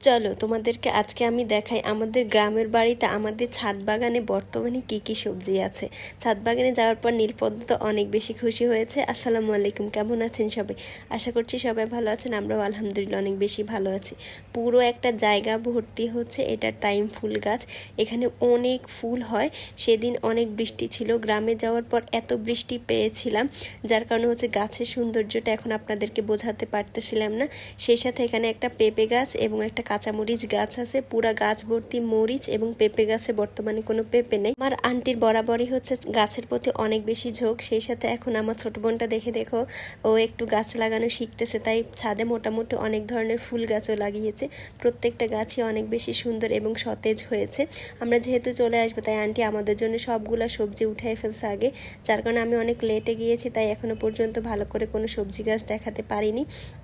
চলো তোমাদেরকে আজকে আমি দেখাই আমাদের গ্রামের বাড়িতে আমাদের ছাদ বাগানে বর্তমানে কি কি সবজি আছে। ছাদ বাগানে যাওয়ার পর নীলপদ্ম তো অনেক বেশি খুশি হয়েছে। আসসালামু আলাইকুম, কেমন আছেন সবাই? আশা করছি সবাই ভালো আছেন, আমরাও আলহামদুলিল্লাহ অনেক বেশি ভালো আছি। পুরো একটা জায়গা ভর্তি হচ্ছে এটা টাইম ফুল গাছ, এখানে অনেক ফুল হয়। সেদিন অনেক বৃষ্টি ছিল, গ্রামে যাওয়ার পর এত বৃষ্টি পেয়েছিলাম যার কারণে হচ্ছে গাছের সৌন্দর্যটা এখন আপনাদেরকে বোঝাতে পারতেছিলাম না। সেই সাথে এখানে একটা পেঁপে গাছ এবং একটা কাঁচামরিচ গাছ আছে, পুরা গাছ ভর্তি মরিচ এবং পেঁপে গাছে বর্তমানে কোনো পেঁপে নেই। আমার আন্টির বরাবরই হচ্ছে গাছের প্রতি অনেক বেশি ঝোঁক, সেই সাথে এখন আমার ছোট বোনটা দেখো ও একটু গাছ লাগানো শিখতেছে, তাই ছাদে মোটামুটি অনেক ধরনের ফুল গাছও লাগিয়েছে। প্রত্যেকটা গাছই অনেক বেশি সুন্দর এবং সতেজ হয়েছে। আমরা যেহেতু চলে আসবো তাই আন্টি আমাদের জন্য সবগুলা সবজি উঠাই ফেলছে আগে, যার কারণে আমি অনেক লেটে গিয়েছি, তাই এখনো পর্যন্ত ভালো করে কোনো সবজি গাছ দেখাতে পারিনি।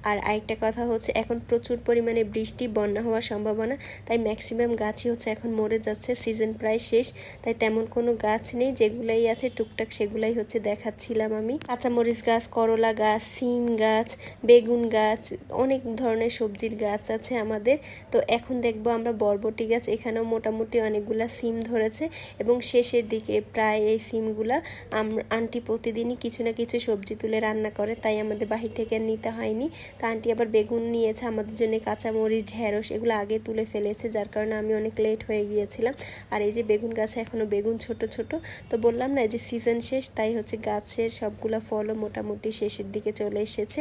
আর আরেকটা কথা হচ্ছে এখন প্রচুর পরিমাণে বৃষ্টি, বন্যা হওয়ার সম্ভাবনা, তাই ম্যাক্সিমাম গাছই হচ্ছে এখন মরে যাচ্ছে। সিজন প্রায় শেষ, তাই তেমন কোনো গাছ নেই, যেগুলাই আছে টুকটাক সেগুলাই হচ্ছে দেখাচ্ছিলাম আমি। কাঁচামরিচ গাছ, করলা গাছ, সিম গাছ, বেগুন গাছ, অনেক ধরনের সবজির গাছ আছে আমাদের। তো এখন দেখবো আমরা বরবটি গাছ, এখানেও মোটামুটি অনেকগুলা সিম ধরেছে এবং শেষের দিকে প্রায় এই সিমগুলা আন্টি প্রতিদিনই কিছু না কিছু সবজি তুলে রান্না করে, তাই আমাদের বাহির থেকে নিতে হয়নি। তা আন্টি আবার বেগুন নিয়েছে আমাদের জন্য, কাঁচামরিচ, ঢেঁড়স এগুলো আগে তুলে ফেলেছে, যার কারণে আমি অনেক লেট হয়ে গিয়েছিলাম। আর এই যে বেগুন গাছে এখনও বেগুন ছোট ছোট, তো বললাম না যে সিজন শেষ, তাই হচ্ছে গাছের সবগুলো ফলও মোটামুটি শেষের দিকে চলে এসেছে।